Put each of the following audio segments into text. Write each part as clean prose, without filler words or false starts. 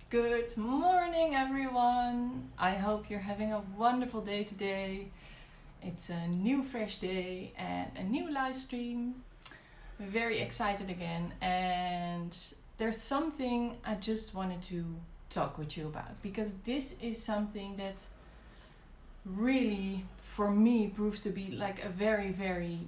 Good morning, everyone. I hope you're having a wonderful day today. It's a new, fresh day and a new live stream. I'm very excited again, and there's something I just wanted to talk with you about because this is something that really, for me, proved to be like a very, very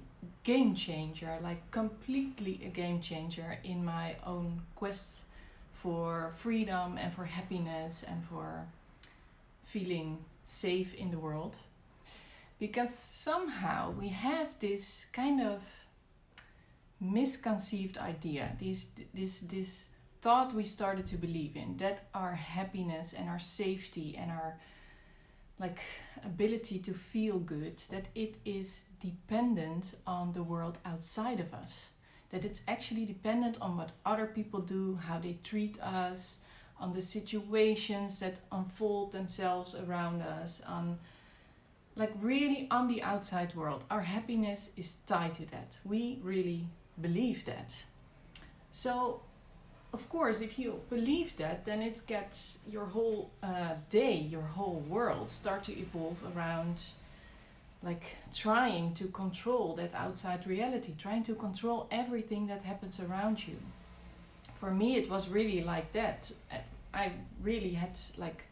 game changer, like completely a game changer in my own quest for freedom and for happiness and for feeling safe in the world. Because somehow we have this kind of misconceived idea, this thought we started to believe in, that our happiness and our safety and our like ability to feel good, that it is dependent on the world outside of us, that it's actually dependent on what other people do, how they treat us, on the situations that unfold themselves around us, on like really on the outside world. Our happiness is tied to that. We really believe that. So of course, if you believe that, then it gets your whole day, your whole world start to evolve around like trying to control that outside reality, trying to control everything that happens around you. For me, it was really like that. I really had like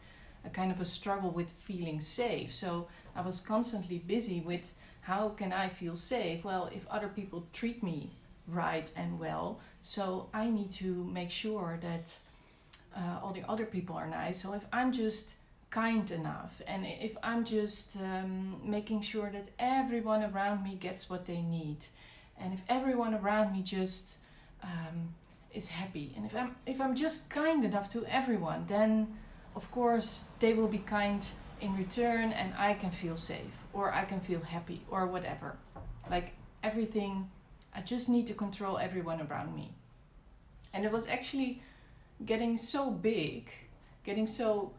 a kind of a struggle with feeling safe. So I was constantly busy with how can I feel safe? Well, if other people treat me right and well, so I need to make sure that all the other people are nice. So if I'm just kind enough and if I'm just making sure that everyone around me gets what they need, and if everyone around me just is happy, and if I'm just kind enough to everyone, then of course they will be kind in return and I can feel safe or I can feel happy or whatever. Like everything, I just need to control everyone around me. And it was actually getting so big, getting so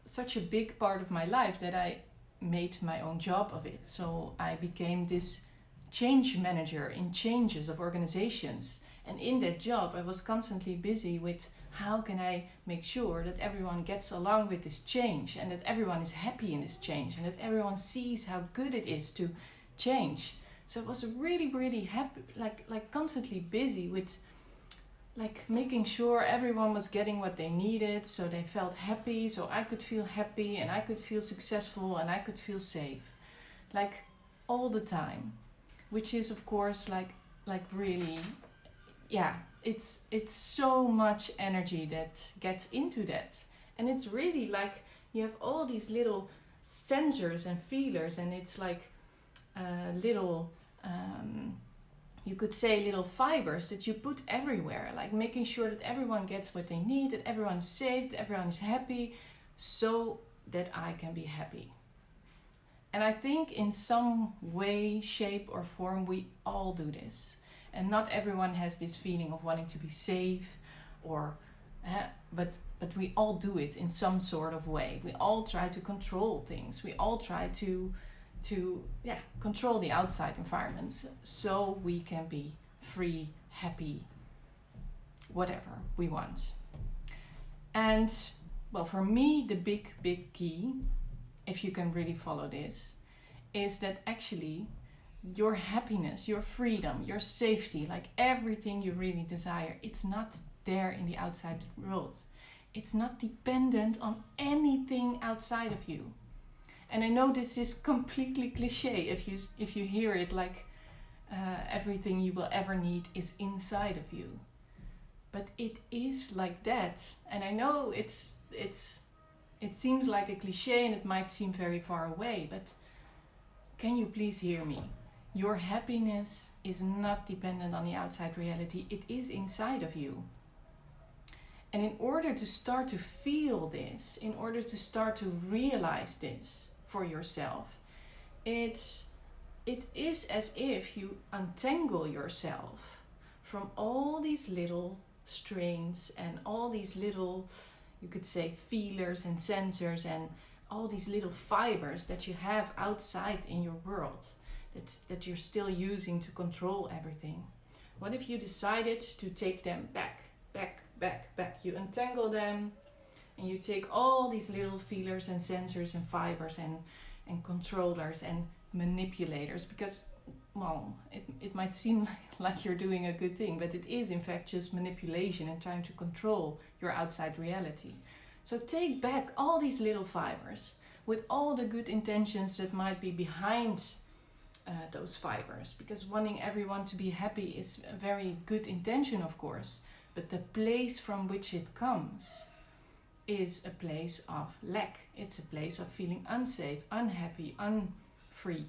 such a big part of my life that I made my own job of it. So I became this change manager in changes of organizations. And in that job, I was constantly busy with how can I make sure that everyone gets along with this change and that everyone is happy in this change and that everyone sees how good it is to change. So it was really, really happy, like constantly busy with like making sure everyone was getting what they needed, so they felt happy, so I could feel happy and I could feel successful and I could feel safe, like all the time, which is of course like really, yeah, it's so much energy that gets into that, and it's really like you have all these little sensors and feelers, and it's like little you could say little fibers that you put everywhere, like making sure that everyone gets what they need, that everyone is safe, that everyone is happy, so that I can be happy. And I think in some way, shape or form we all do this. And not everyone has this feeling of wanting to be safe or but we all do it in some sort of way. We all try to control things. We all try to control the outside environments so we can be free, happy, whatever we want. And well, for me, the big key, if you can really follow this, is that actually your happiness, your freedom, your safety, like everything you really desire, it's not there in the outside world. It's not dependent on anything outside of you. And I know this is completely cliche if you hear it, like everything you will ever need is inside of you. But it is like that. And I know it seems like a cliche and it might seem very far away, but can you please hear me? Your happiness is not dependent on the outside reality. It is inside of you. And in order to start to feel this, in order to start to realize this for yourself, it is as if you untangle yourself from all these little strings and all these little, you could say, feelers and sensors and all these little fibers that you have outside in your world that you're still using to control everything. What if you decided to take them back back. You untangle them, and you take all these little feelers and sensors and fibers and controllers and manipulators, because, well, it might seem like you're doing a good thing, but it is in fact just manipulation and trying to control your outside reality. So take back all these little fibers with all the good intentions that might be behind those fibers, because wanting everyone to be happy is a very good intention, of course, but the place from which it comes is a place of lack. It's a place of feeling unsafe, unhappy, unfree.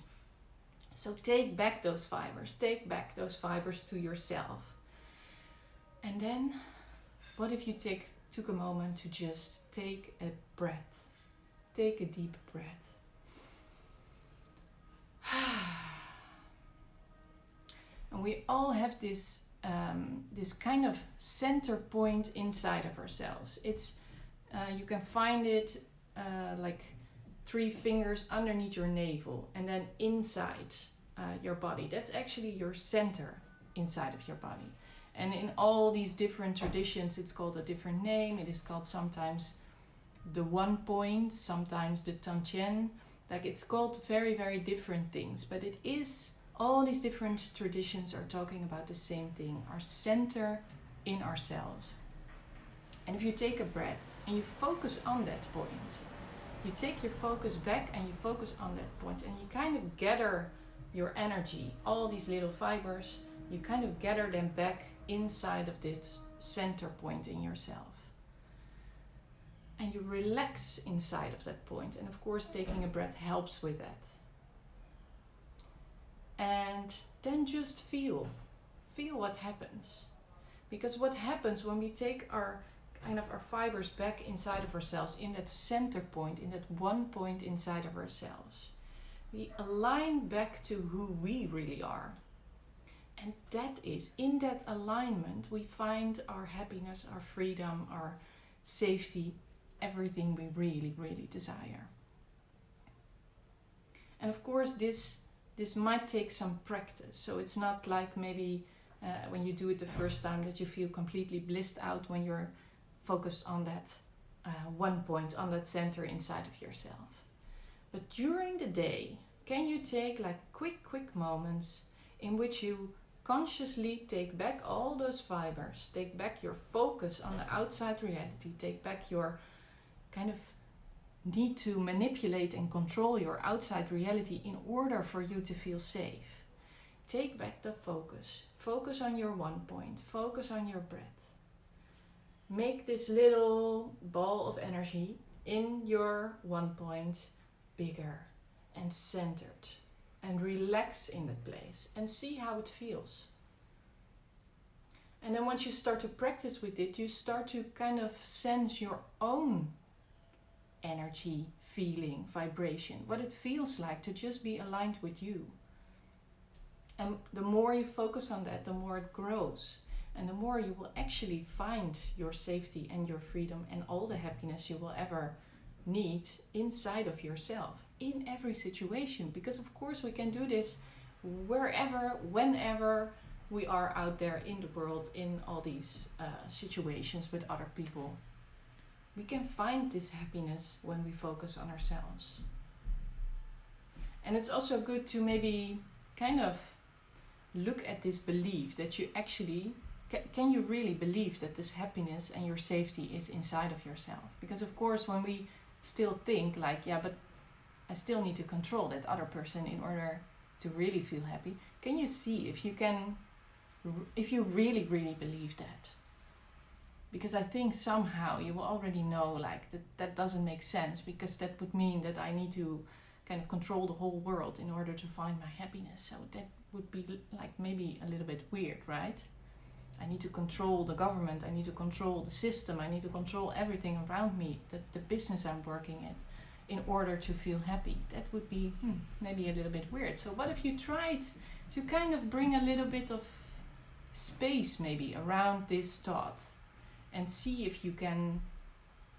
So take back those fibers. Take back those fibers to yourself. And then, what if you took a moment to just take a breath? Take a deep breath. And we all have this kind of center point inside of ourselves. It's you can find it like 3 fingers underneath your navel, and then inside your body. That's actually your center inside of your body. And in all these different traditions, it's called a different name. It is called sometimes the 1 point, sometimes the Tantien. Like, it's called very, very different things, but it is, all these different traditions are talking about the same thing, our center in ourselves. And if you take a breath and you focus on that point, you take your focus back and you focus on that point, and you kind of gather your energy, all these little fibers, you kind of gather them back inside of this center point in yourself. And you relax inside of that point. And of course, taking a breath helps with that. And then just feel what happens. Because what happens when we take our fibers back inside of ourselves, in that center point, in that 1 point inside of ourselves, we align back to who we really are. And that is, in that alignment, we find our happiness, our freedom, our safety, everything we really, really desire. And of course, this might take some practice. So it's not like maybe when you do it the first time that you feel completely blissed out when you're focused on that 1 point, on that center inside of yourself. But during the day, can you take like quick moments in which you consciously take back all those fibers, take back your focus on the outside reality, take back your kind of need to manipulate and control your outside reality in order for you to feel safe. Take back the focus. Focus on your 1 point. Focus on your breath. Make this little ball of energy in your 1 point bigger and centered, and relax in that place and see how it feels. And then once you start to practice with it, you start to kind of sense your own energy, feeling, vibration, what it feels like to just be aligned with you. And the more you focus on that, the more it grows. And the more you will actually find your safety and your freedom and all the happiness you will ever need inside of yourself, in every situation. Because of course we can do this wherever, whenever we are out there in the world, in all these situations with other people. We can find this happiness when we focus on ourselves. And it's also good to maybe kind of look at this belief that you actually, can you really believe that this happiness and your safety is inside of yourself? Because of course when we still think like, yeah, but I still need to control that other person in order to really feel happy. Can you see if you really, really believe that? Because I think somehow you will already know like that doesn't make sense, because that would mean that I need to kind of control the whole world in order to find my happiness. So that would be like maybe a little bit weird, right? I need to control the government, I need to control the system, I need to control everything around me, the business I'm working in order to feel happy. That would be maybe a little bit weird. So what if you tried to kind of bring a little bit of space maybe around this thought, and see if you can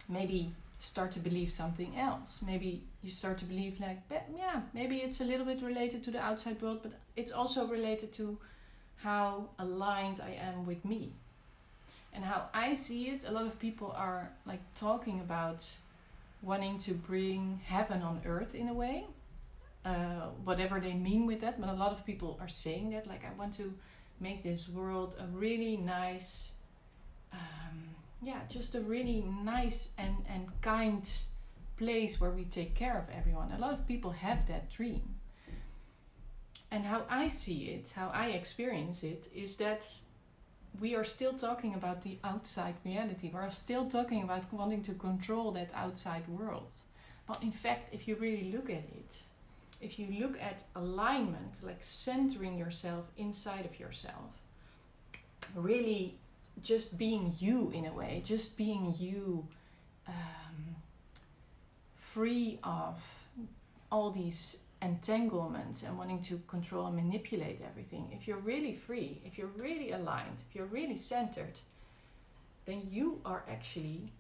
maybe start to believe something else. Maybe you start to believe like, yeah, maybe it's a little bit related to the outside world, but it's also related to how aligned I am with me. And how I see it, a lot of people are like talking about wanting to bring heaven on earth in a way, whatever they mean with that. But a lot of people are saying that, like, I want to make this world a really nice, just a really nice and kind place where we take care of everyone. A lot of people have that dream. And how I see it, how I experience it, is that we are still talking about the outside reality. We're still talking about wanting to control that outside world. But in fact, if you really look at it, if you look at alignment, like centering yourself inside of yourself, really just being you in a way, just being you, free of all these entanglements and wanting to control and manipulate everything. If you're really free, if you're really aligned, if you're really centered, then you are actually,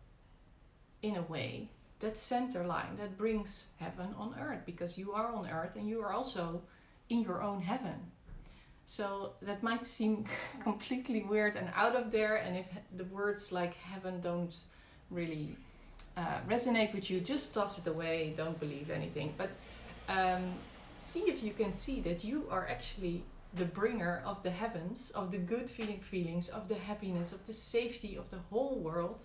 in a way, that center line that brings heaven on earth, because you are on earth and you are also in your own heaven. So that might seem completely weird and out of there, and if the words like heaven don't really resonate with you, just toss it away, don't believe anything. But see if you can see that you are actually the bringer of the heavens, of the good feelings, of the happiness, of the safety of the whole world,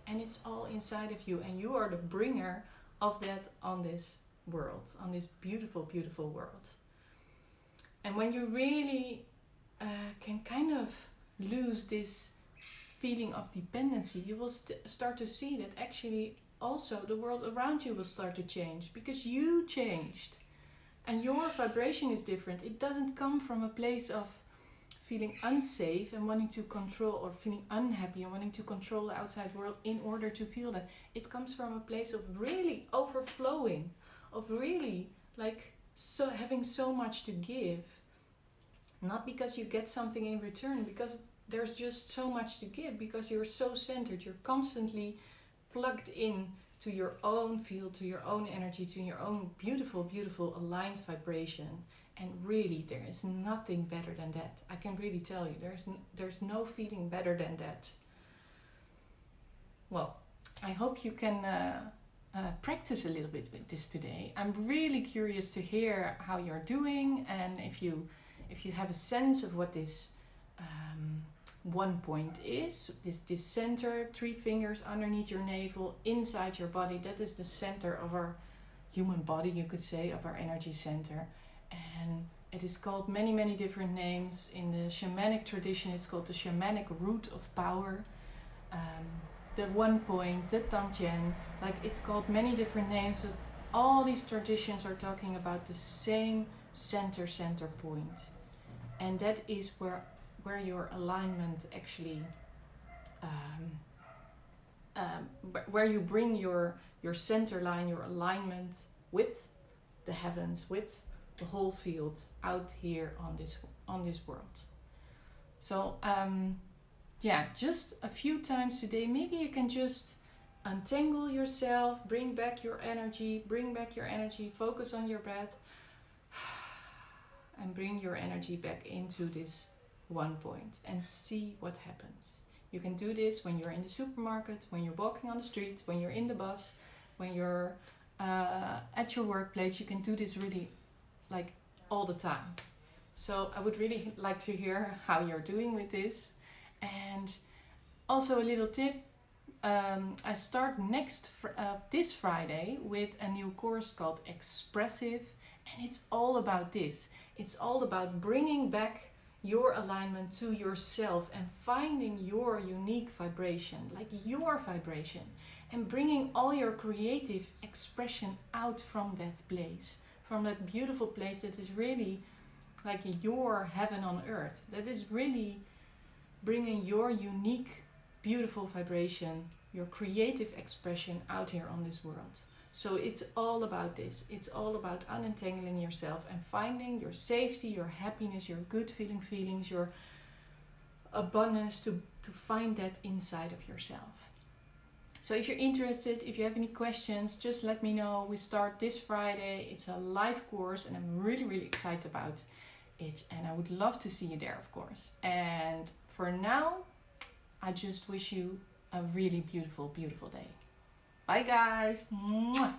and it's all inside of you, and you are the bringer of that on this world, on this beautiful, beautiful world. And when you really can kind of lose this feeling of dependency, you will start to see that actually also the world around you will start to change, because you changed and your vibration is different. It doesn't come from a place of feeling unsafe and wanting to control, or feeling unhappy and wanting to control the outside world in order to feel that. It comes from a place of really overflowing, of really like so having so much to give, not because you get something in return, because there's just so much to give, because you're so centered, you're constantly plugged in to your own field, to your own energy, to your own beautiful, beautiful aligned vibration. And really, there is nothing better than that. I can really tell you, there's no feeling better than that. Well, I hope you can practice a little bit with this today. I'm really curious to hear how you're doing, and if you have a sense of what this one point is, this center, 3 fingers underneath your navel, inside your body. That is the center of our human body, you could say, of our energy center. And it is called many, many different names. In the shamanic tradition, it's called the shamanic root of power, the one point, the Tantien. Like, it's called many different names, but all these traditions are talking about the same center point. And that is where your alignment actually, where you bring your center line, your alignment with the heavens, with the whole field out here on this world. So just a few times today, maybe you can just untangle yourself, bring back your energy, focus on your breath, and bring your energy back into this one point and see what happens. You can do this when you're in the supermarket, when you're walking on the street, when you're in the bus, when you're at your workplace. You can do this really like all the time. So I would really like to hear how you're doing with this. And also a little tip, I start this Friday with a new course called Expressive, and it's all about this. It's all about bringing back your alignment to yourself and finding your unique vibration, like your vibration, and bringing all your creative expression out from that place, from that beautiful place that is really like your heaven on earth. That is really bringing your unique, beautiful vibration, your creative expression out here on this world. So it's all about this. It's all about unentangling yourself and finding your safety, your happiness, your good feelings, your abundance, to find that inside of yourself. So if you're interested, if you have any questions, just let me know. We start this Friday. It's a live course and I'm really, really excited about it. And I would love to see you there, of course. And for now, I just wish you a really beautiful, beautiful day. Bye guys. Mwah.